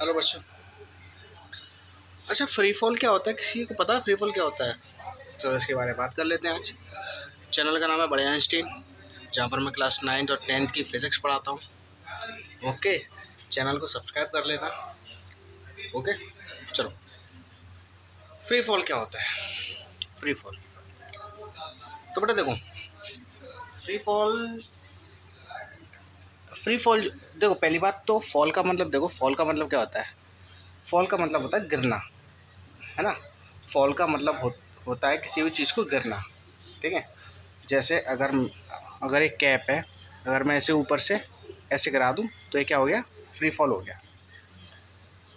Hello बच्चों। अच्छा, free fall क्या होता है? किसी को पता है फ्री फॉल क्या होता है? चलो इसके बारे में बात कर लेते हैं आज। चैनल का नाम है बड़े आइंस्टीन, जहाँ पर मैं क्लास 9th और 10th की फिज़िक्स पढ़ाता हूँ। ओके, चैनल को सब्सक्राइब कर लेना। ओके, चलो। फ्री फॉल क्या होता है? फ्री फॉल तो बेटा देखो, फ्री फॉल फ्री फॉल देखो, पहली बात तो फॉल का मतलब देखो, फॉल का मतलब क्या होता है? फॉल का मतलब होता है गिरना, है ना। फॉल का मतलब होता है किसी भी चीज़ को गिरना। ठीक है, जैसे अगर अगर एक कैप है, अगर मैं इसे ऊपर से ऐसे गिरा दूं तो ये क्या हो गया? फ्री फॉल हो गया।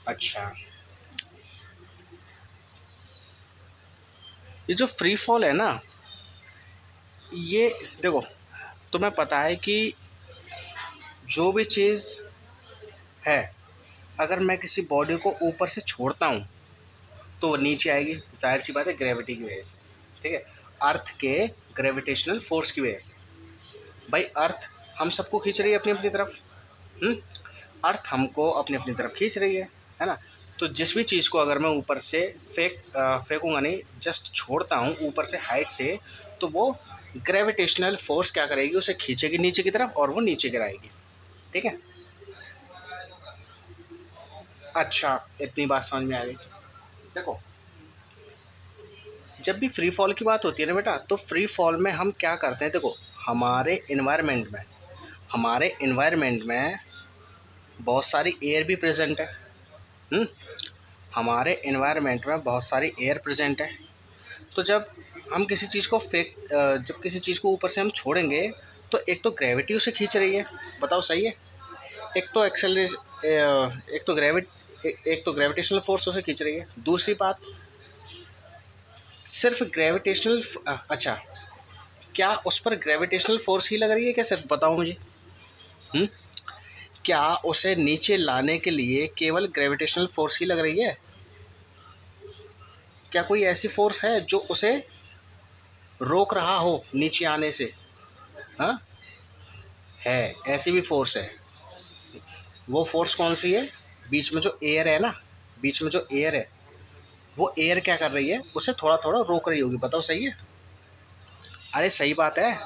अच्छा, ये जो फ्री फॉल है ना, ये देखो, तुम्हें पता है कि जो भी चीज़ है, अगर मैं किसी बॉडी को ऊपर से छोड़ता हूँ तो वो नीचे आएगी। जाहिर सी बात है, ग्रेविटी की वजह से। ठीक है, अर्थ के ग्रेविटेशनल फोर्स की वजह से। भाई अर्थ हम सबको खींच रही है अपनी अपनी तरफ। हम्म, अर्थ हमको अपनी अपनी तरफ खींच रही है ना। तो जिस भी चीज़ को अगर मैं ऊपर से फेंकूंगा नहीं, जस्ट छोड़ता हूँ ऊपर से हाइट से, तो वो ग्रेविटेशनल फोर्स क्या करेगी? उसे खींचेगी नीचे की तरफ और वो नीचे गिराएगी। ठीक है, अच्छा, इतनी बात समझ में आ गई। देखो, जब भी फ्री फॉल की बात होती है ना बेटा, तो फ्री फॉल में हम क्या करते हैं? देखो, हमारे इन्वायरमेंट में बहुत सारी एयर भी प्रेजेंट है। हम्म, हमारे इन्वायरमेंट में बहुत सारी एयर प्रेजेंट है। तो जब हम किसी चीज़ को जब किसी चीज़ को ऊपर से हम छोड़ेंगे, तो एक तो ग्रेविटी उसे खींच रही है। बताओ, सही है? एक तो एक्सेलरेश एक तो एक तो ग्रेविटेशनल फोर्स उसे खींच रही है। दूसरी बात, सिर्फ ग्रेविटेशनल अच्छा, क्या उस पर ग्रेविटेशनल फोर्स ही लग रही है क्या? सिर्फ बताओ मुझे। हम्म, क्या उसे नीचे लाने के लिए केवल ग्रेविटेशनल फोर्स ही लग रही है? क्या कोई ऐसी फोर्स है जो उसे रोक रहा हो नीचे आने से? हाँ, है, ऐसी भी फोर्स है। वो फोर्स कौन सी है? बीच में जो एयर है ना, बीच में जो एयर है, वो एयर क्या कर रही है? उसे थोड़ा थोड़ा रोक रही होगी। बताओ, सही है? अरे सही बात है।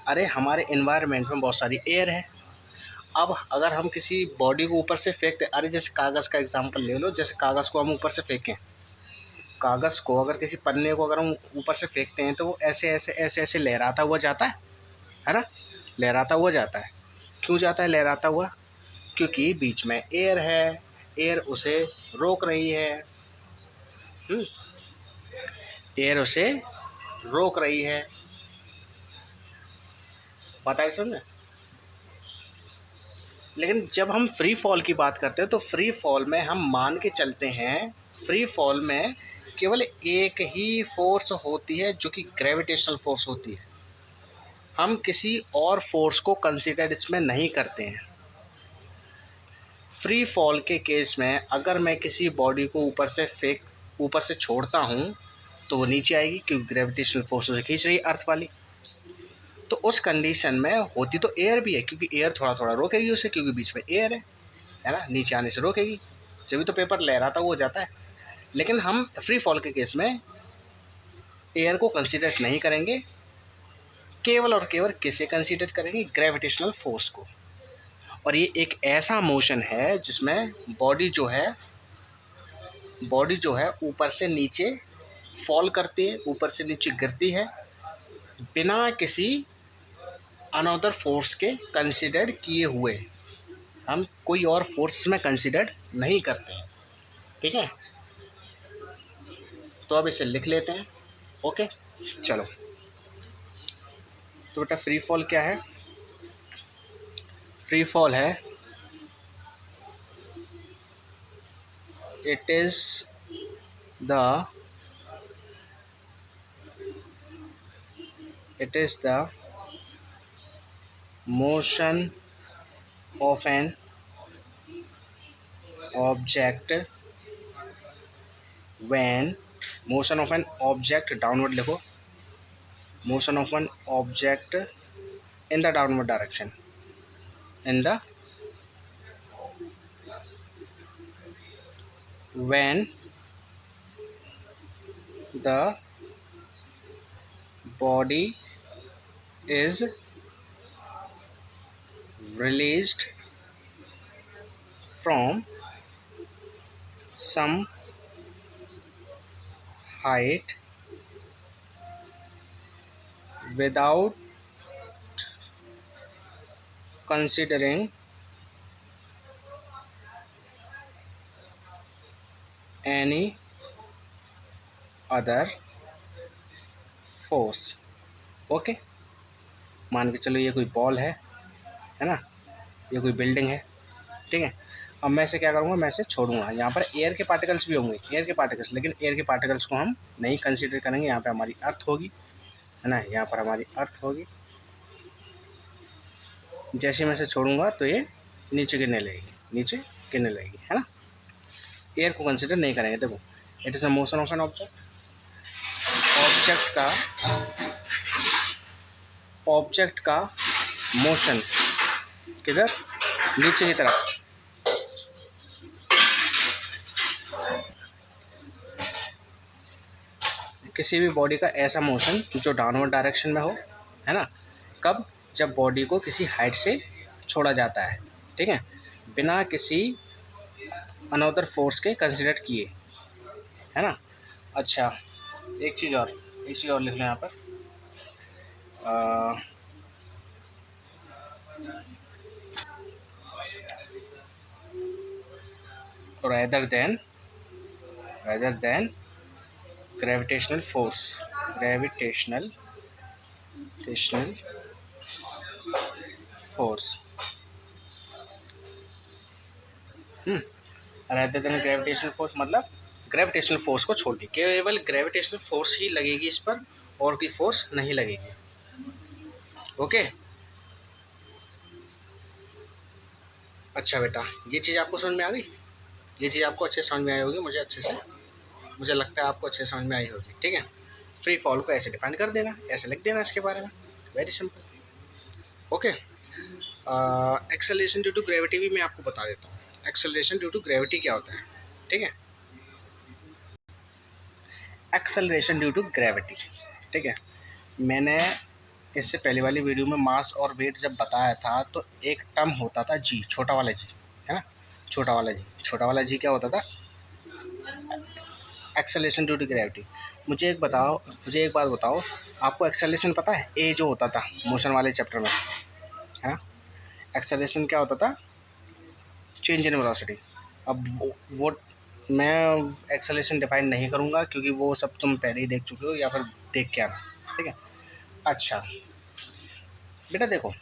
अरे हमारे इन्वायरमेंट में बहुत सारी एयर है। अब अगर हम किसी बॉडी को ऊपर से फेंकते, अरे जैसे कागज़ का एग्जांपल ले लो, जैसे कागज़ को हम ऊपर से फेंकें, कागज़ को अगर किसी पन्ने को अगर हम ऊपर से फेंकते हैं तो वो ऐसे ऐसे ऐसे ऐसे लहराता हुआ जाता है ना। लहराता हुआ जाता है। क्यों जाता है लहराता हुआ? क्योंकि बीच में एयर है, एयर उसे रोक रही है। हम्म, एयर उसे रोक रही है। बताइए, समझे? लेकिन जब हम फ्री फॉल की बात करते हैं तो फ्री फॉल में हम मान के चलते हैं, फ्री फॉल में केवल एक ही फोर्स होती है जो कि ग्रेविटेशनल फोर्स होती है। हम किसी और फोर्स को कंसीडर इसमें नहीं करते हैं। फ्री फॉल के केस में अगर मैं किसी बॉडी को ऊपर से छोड़ता हूँ तो वो नीचे आएगी, क्योंकि ग्रेविटेशनल फोर्स उसे खींच रही है, अर्थ वाली। तो उस कंडीशन में होती तो एयर भी है, क्योंकि एयर थोड़ा थोड़ा रोकेगी उसे, क्योंकि बीच में एयर है ना, नीचे आने से रोकेगी। जब तो पेपर लहराता हुआ जाता है। लेकिन हम फ्री फॉल के केस में एयर को कंसीडर नहीं करेंगे, केवल और केवल किसे कंसीडर करेंगे? ग्रेविटेशनल फोर्स को। और ये एक ऐसा मोशन है जिसमें बॉडी जो है ऊपर से नीचे फॉल करती है, ऊपर से नीचे गिरती है, बिना किसी अनदर फोर्स के कंसीडर किए हुए। हम कोई और फोर्स में कंसीडर नहीं करते हैं। ठीक है, तो अब इसे लिख लेते हैं। ओके, चलो। तो बेटा फ्री फॉल क्या है? फ्री फॉल है, it is the motion of an object when motion of an object downward लिखो, motion of an object in the downward direction, in the when the body is released from some height without considering any other force। Okay, मान के चलो ये कोई ball है ना, ये कोई बिल्डिंग है, ठीक है। अब मैं इसे क्या करूँगा, मैं इसे छोड़ूंगा। यहाँ पर एयर के पार्टिकल्स भी होंगे, एयर के पार्टिकल्स, लेकिन एयर के पार्टिकल्स को हम नहीं कंसीडर करेंगे। यहाँ पे हमारी अर्थ होगी, है ना, यहाँ पर हमारी अर्थ होगी। जैसे मैं इसे छोड़ूंगा तो ये नीचे गिरने लगेगी, नीचे गिरने लगेगी, है ना। एयर को कंसीडर नहीं करेंगे। देखो, it is the motion of an object. Object का मोशन किधर, नीचे की तरफ। किसी भी बॉडी का ऐसा मोशन जो डाउनवर्ड डायरेक्शन में हो, है ना, कब, जब बॉडी को किसी हाइट से छोड़ा जाता है, ठीक है, बिना किसी अनदर फोर्स के कंसिडर किए, है ना। अच्छा, एक चीज़ और लिख लें यहाँ पर। rather than gravitational force, rather than gravitational force मतलब ग्रेविटेशनल फोर्स को छोड़ के केवल ग्रेविटेशनल फोर्स ही लगेगी इस पर, और कोई फोर्स नहीं लगेगी। ओके, अच्छा बेटा, ये चीज़ आपको समझ में आ गई? ये चीज़ आपको अच्छे समझ में आई होगी, मुझे लगता है आपको अच्छे समझ में आई होगी, ठीक है। फ्री फॉल को ऐसे डिफाइन कर देना, ऐसे लिख देना इसके बारे में, very simple. Okay, acceleration due to gravity भी मैं आपको बता देता हूँ। एक्सेलरेशन ड्यू टू ग्रेविटी क्या होता है, ठीक है। एक्सेलरेशन ड्यू टू ग्रेविटी, ठीक है। मैंने इससे पहले वाली वीडियो में मास और वेट जब बताया था तो एक टर्म होता था जी, छोटा वाला जी, है ना, छोटा वाला जी क्या होता था, एक्सेलरेशन ड्यू टू ग्रेविटी। मुझे एक बात बताओ, आपको एक्सेलरेशन पता है, ए जो होता था मोशन वाले चैप्टर में, है ना, एक्सेलरेशन क्या होता था, चेंज इन वेलोसिटी। अब वो मैं एक्सेलरेशन डिफाइन नहीं करूँगा क्योंकि वो सब तुम पहले ही देख चुके हो, या फिर देख के आना, ठीक है। अच्छा बेटा देखो,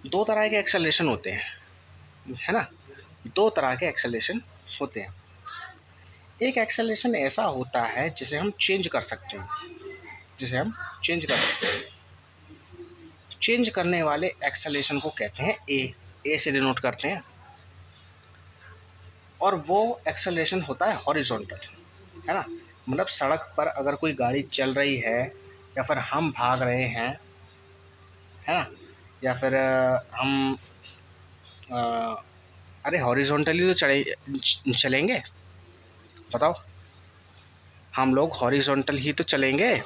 दो तरह के एक्सेलरेशन होते हैं, है ना, दो तरह के एक्सेलरेशन होते हैं। एक एक्सेलरेशन ऐसा होता है जिसे हम चेंज कर सकते हैं, चेंज करने वाले एक्सेलरेशन को कहते हैं ए से डिनोट करते हैं। और वो एक्सेलरेशन होता है हॉरिजॉन्टल, है ना, मतलब सड़क पर अगर कोई गाड़ी चल रही है या फिर हम भाग रहे हैं, है ना, या फिर हम अरे हॉरिजॉन्टली तो चलेंगे, बताओ, हम लोग हॉरिजॉन्टल ही तो चलेंगे।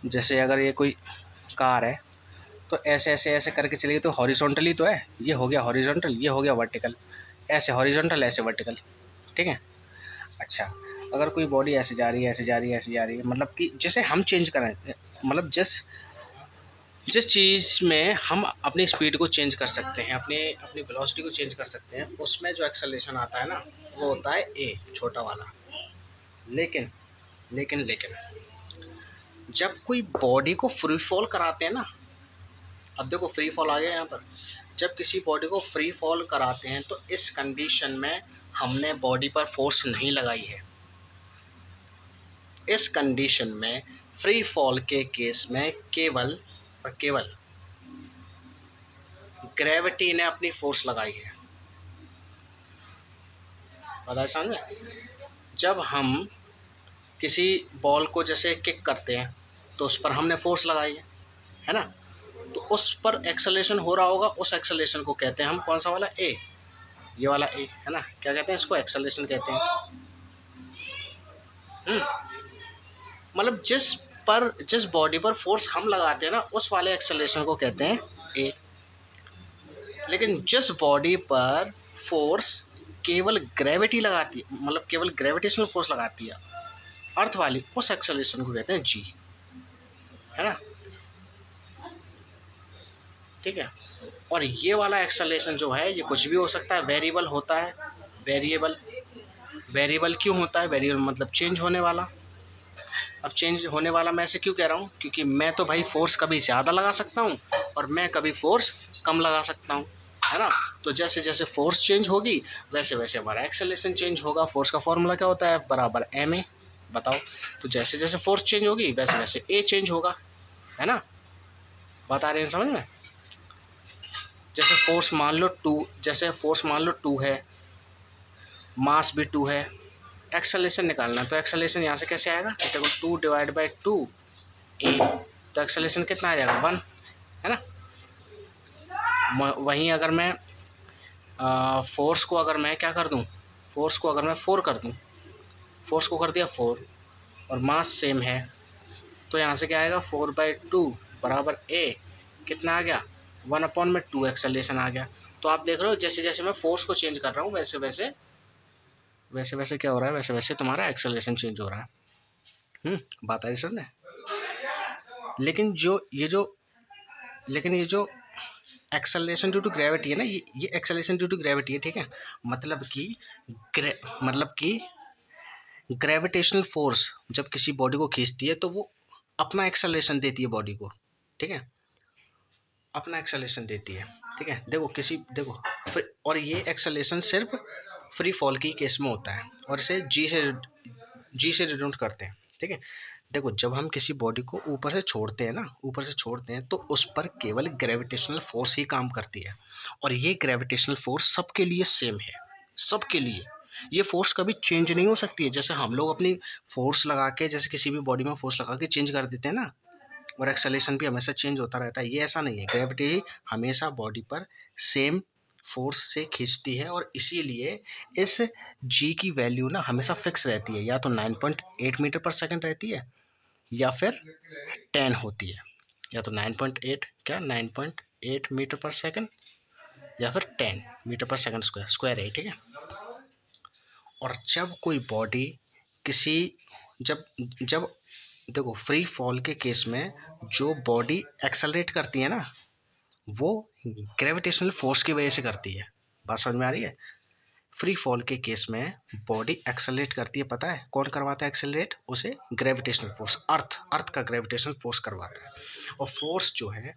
जैसे अगर ये कोई कार है तो ऐसे ऐसे ऐसे करके चलेगी तो हॉरिजॉन्टली तो है, ये हो गया हॉरिजॉन्टल, ये हो गया वर्टिकल, ऐसे हॉरिजॉन्टल ऐसे वर्टिकल, ठीक है। अच्छा, अगर कोई बॉडी ऐसे जा रही है, मतलब कि जैसे हम चेंज करें, मतलब जिस चीज़ में हम अपनी स्पीड को चेंज कर सकते हैं, अपनी वेलोसिटी को चेंज कर सकते हैं, उसमें जो एक्सेलरेशन आता है ना, वो होता है ए, छोटा वाला। लेकिन जब कोई बॉडी को फ्री फॉल कराते हैं ना, अब देखो फ्री फॉल आ गया यहाँ पर, जब किसी बॉडी को फ्री फॉल कराते हैं तो इस कंडीशन में हमने बॉडी पर फोर्स नहीं लगाई है। इस कंडीशन में फ्री फॉल के केस में केवल और केवल ग्रेविटी ने अपनी फोर्स लगाई है। बताए समझ? जब हम किसी बॉल को जैसे किक करते हैं तो उस पर हमने फोर्स लगाई है ना, तो उस पर एक्सेलरेशन हो रहा होगा, उस एक्सेलरेशन को कहते हैं हम कौन सा वाला, ए, ये वाला ए है ना, क्या कहते हैं इसको, एक्सेलरेशन कहते हैं। मतलब जिस बॉडी पर फोर्स हम लगाते हैं ना, उस वाले एक्सेलरेशन को कहते हैं ए। लेकिन जिस बॉडी पर फोर्स केवल ग्रेविटी लगाती है, मतलब केवल ग्रेविटेशनल फोर्स लगाती है, अर्थ वाली, उस एक्सेलरेशन को कहते हैं जी, है ना, ठीक है। और ये वाला एक्सेलरेशन जो है, ये कुछ भी हो सकता है, वेरिएबल होता है। वेरिएबल वेरिएबल क्यों होता है, वेरिएबल मतलब चेंज होने वाला। अब चेंज होने वाला मैं ऐसे क्यों कह रहा हूँ, क्योंकि मैं तो भाई फोर्स कभी ज़्यादा लगा सकता हूँ और मैं कभी फोर्स कम लगा सकता हूँ, है ना। तो जैसे जैसे फोर्स चेंज होगी वैसे वैसे हमारा एक्सेलरेशन चेंज होगा। फोर्स का फॉर्मूला क्या होता है, बराबर एम ए। बताओ, तो जैसे जैसे फोर्स चेंज होगी वैसे वैसे ए चेंज होगा, है ना। बात आ रही है समझ में। जैसे फोर्स मान लो टू, जैसे फोर्स मान लो टू है, मास भी टू है, एक्सेलरेशन निकालना है, तो एक्सेलरेशन यहाँ से कैसे आएगा, देखो 2/2 ए, तो एक्सेलरेशन कितना आ जाएगा 1, है ना। वहीं अगर मैं फोर्स को अगर मैं क्या कर दूँ, फोर्स को अगर मैं 4 कर दूँ, फोर्स को कर दिया 4 और मास सेम है, तो यहाँ से क्या आएगा 4/2 बराबर ए, कितना आ गया 1/2 एक्सेलरेशन आ गया। तो आप देख रहे हो जैसे जैसे मैं फोर्स को चेंज कर रहा हूँ वैसे वैसे वैसे वैसे क्या हो रहा है, वैसे वैसे तुम्हारा एक्सेलरेशन चेंज हो रहा है। बात आई समझ में। लेकिन ये जो एक्सेलरेशन ड्यू टू ग्रेविटी है ना, ये एक्सेलरेशन ड्यू टू ग्रेविटी है, ठीक है। मतलब कि ग्रेविटेशनल फोर्स जब किसी बॉडी को खींचती है तो वो अपना एक्सेलरेशन देती है बॉडी को, ठीक है, अपना एक्सेलरेशन देती है, ठीक है। देखो और ये एक्सेलरेशन सिर्फ फ्री फॉल की केस में होता है और इसे जी से डिनोट करते हैं, ठीक है। देखो जब हम किसी बॉडी को ऊपर से छोड़ते हैं ना, ऊपर से छोड़ते हैं तो उस पर केवल ग्रेविटेशनल फोर्स ही काम करती है और ये ग्रेविटेशनल फोर्स सबके लिए सेम है, सबके लिए। ये फोर्स कभी चेंज नहीं हो सकती है। जैसे हम लोग अपनी फोर्स लगा के, जैसे किसी भी बॉडी में फोर्स लगा के चेंज कर देते हैं ना, और एक्सेलरेशन भी हमेशा चेंज होता रहता है, ये ऐसा नहीं है। ग्रेविटी हमेशा बॉडी पर सेम फोर्स से खींचती है और इसीलिए इस जी की वैल्यू ना हमेशा फिक्स रहती है, या तो 9.8 मीटर पर सेकंड रहती है या फिर 10 होती है, या तो 9.8 क्या 9.8 मीटर पर सेकंड या फिर 10 मीटर पर सेकंड स्क्वायर है, ठीक है। और जब कोई बॉडी किसी जब जब देखो फ्री फॉल के केस में जो बॉडी एक्सेलरेट करती है ना, वो ग्रेविटेशनल फोर्स की वजह से करती है। बात समझ में आ रही है। फ्री फॉल के केस में बॉडी एक्सेलरेट करती है, पता है कौन करवाता है एक्सेलरेट, उसे ग्रेविटेशनल फोर्स, अर्थ का ग्रेविटेशनल फोर्स करवाता है। और फोर्स जो है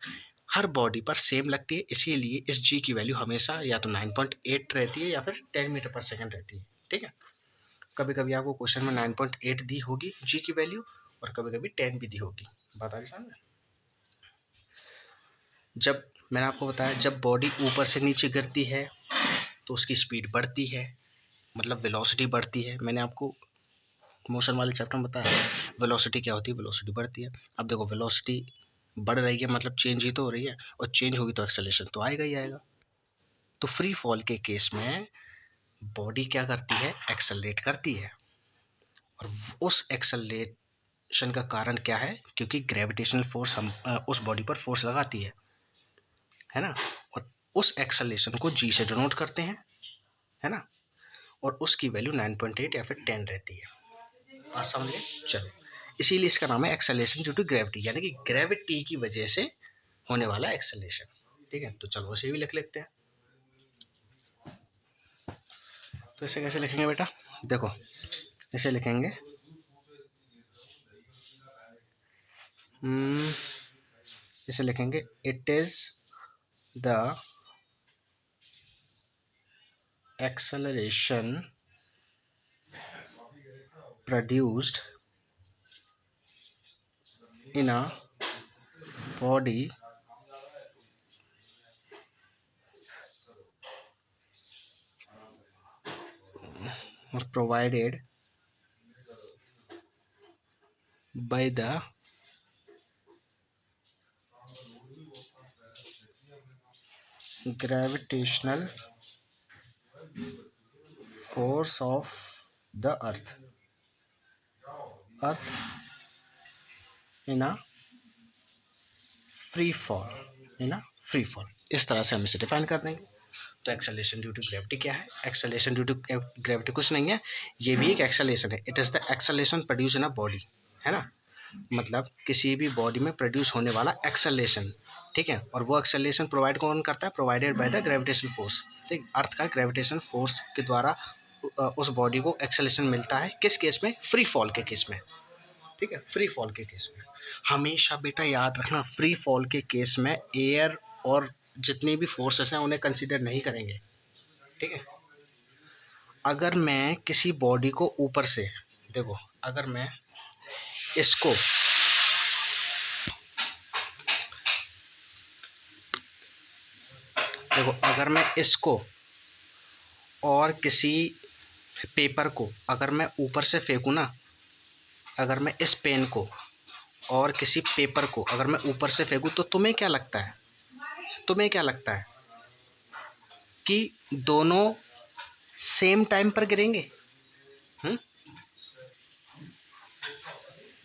हर बॉडी पर सेम लगती है, इसीलिए इस जी की वैल्यू हमेशा या तो 9.8 रहती है या फिर 10 मीटर पर सेकंड रहती है, ठीक है। कभी कभी आपको क्वेश्चन में 9.8 दी होगी जी की वैल्यू और कभी कभी 10 भी दी होगी। बात आ रही सामने। जब मैंने आपको बताया जब बॉडी ऊपर से नीचे गिरती है तो उसकी स्पीड बढ़ती है, मतलब वेलोसिटी बढ़ती है। मैंने आपको मोशन वाले चैप्टर में बताया वेलोसिटी क्या होती है, वेलोसिटी बढ़ती है। अब देखो वेलोसिटी बढ़ रही है मतलब चेंज ही तो हो रही है, और चेंज होगी तो एक्सेलरेशन तो आएगा ही आएगा। तो फ्री फॉल के केस में बॉडी क्या करती है, एक्सेलरेट करती है, और उस एक्सेलरेशन का कारण क्या है, क्योंकि ग्रेविटेशनल फोर्स हम उस बॉडी पर फोर्स लगाती है ना। और उस एक्सेलरेशन को जी से डिनोट करते हैं, है ना, और उसकी वैल्यू 9.8 या फिर 10 रहती है। बात समझ गए। चलो, इसीलिए इसका नाम है एक्सेलरेशन ड्यू टू ग्रेविटी, यानी कि ग्रेविटी की वजह से होने वाला एक्सेलरेशन, ठीक है। तो चलो उसे भी लिख लेते हैं। तो इसे कैसे लिखेंगे बेटा, देखो इसे लिखेंगे इसे लिखेंगे it is the acceleration produced in a body or provided by the gravitational force of the earth in a free fall, इस तरह से हम इसे डिफाइन कर देंगे। तो एक्सेलरेशन ड्यू टू ग्रेविटी क्या है? एक्सेलरेशन ड्यू टू ग्रेविटी कुछ नहीं है, ये भी एक एक्सेलरेशन है। It is the acceleration produce in a body, है ना, मतलब किसी भी बॉडी में प्रोड्यूस होने वाला एक्सेलरेशन, ठीक है। और वो एक्सेलरेशन प्रोवाइड कौन करता है? Provided by the gravitation force, ठीक। अर्थ का ग्रेविटेशन फोर्स के द्वारा उस बॉडी को एक्सेलरेशन मिलता है। किस केस में? फ्री फॉल के केस में, ठीक है, फ्री फॉल के केस में। हमेशा बेटा याद रखना, फ्री फॉल के केस में एयर और जितनी भी फोर्सेस हैं उन्हें कंसीडर नहीं करेंगे, ठीक है। अगर मैं किसी बॉडी को ऊपर से, देखो अगर मैं इसको अगर मैं इसको और किसी पेपर को अगर मैं ऊपर से फेंकूँ ना, अगर मैं इस पेन को और किसी पेपर को अगर मैं ऊपर से फेंकूँ, तो तुम्हें क्या लगता है? कि दोनों सेम टाइम पर गिरेंगे?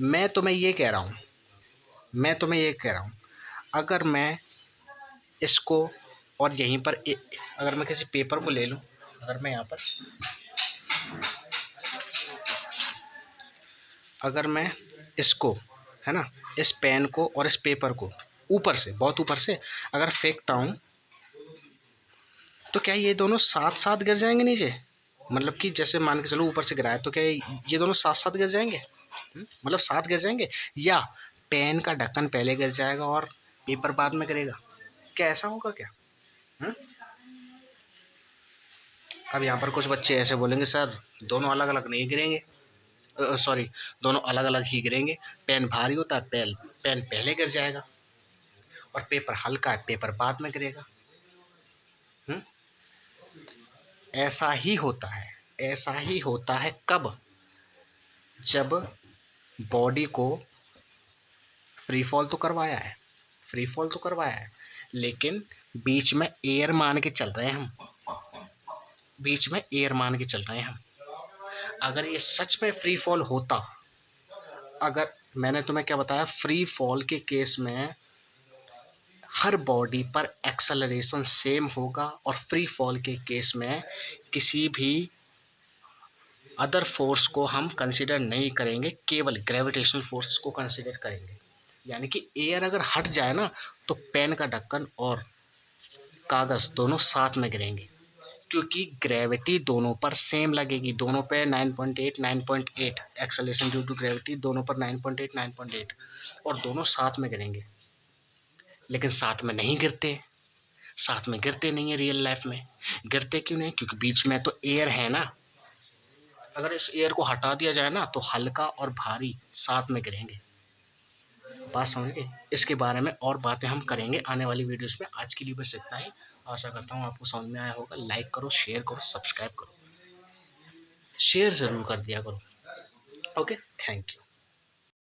मैं तुम्हें ये कह रहा हूँ, अगर मैं इसको और यहीं पर अगर मैं किसी पेपर को ले लूँ, अगर मैं यहाँ पर अगर मैं इसको, है ना, इस पेन को और इस पेपर को ऊपर से, बहुत ऊपर से अगर फेंकता हूँ, तो क्या ये दोनों साथ साथ गिर जाएंगे नीचे? मतलब कि जैसे मान के चलो ऊपर से गिराया, तो क्या ये दोनों साथ साथ गिर जाएंगे? मतलब साथ गिर जाएंगे, या पेन का ढक्कन पहले गिर जाएगा और पेपर बाद में गिरेगा? क्या ऐसा होगा क्या? हुँ? अब यहाँ पर कुछ बच्चे ऐसे बोलेंगे, सर दोनों अलग अलग नहीं गिरेंगे, सॉरी, दोनों अलग अलग ही गिरेंगे। पेन भारी होता है, पेन पहले गिर जाएगा, और पेपर हल्का है, पेपर बाद में गिरेगा। ऐसा ही होता है कब? जब बॉडी को फ्री फॉल तो करवाया है, लेकिन बीच में एयर मान के चल रहे हैं हम। अगर ये सच में फ्री फॉल होता, अगर मैंने तुम्हें क्या बताया, फ्री फॉल के केस में हर बॉडी पर एक्सेलरेशन सेम होगा, और फ्री फॉल के केस में किसी भी अदर फोर्स को हम कंसीडर नहीं करेंगे, केवल ग्रेविटेशनल फोर्स को कंसीडर करेंगे। यानी कि एयर अगर हट जाए ना, तो पेन का ढक्कन और कागज़ दोनों साथ में गिरेंगे, क्योंकि ग्रेविटी दोनों पर सेम लगेगी। दोनों पे 9.8 एक्सेलरेशन ड्यू टू ग्रेविटी, दोनों पर 9.8 और दोनों साथ में गिरेंगे। लेकिन साथ में नहीं गिरते, नहीं है रियल लाइफ में। गिरते क्यों नहीं? क्योंकि बीच में तो एयर है ना। अगर इस एयर को हटा दिया जाए ना, तो हल्का और भारी साथ में गिरेंगे। बात समझ गए? इसके बारे में और बातें हम करेंगे आने वाली वीडियोस में। आज के लिए बस इतना ही। आशा करता हूँ आपको समझ में आया होगा। लाइक करो, शेयर करो, सब्सक्राइब करो, शेयर ज़रूर कर दिया करो। Okay, thank you.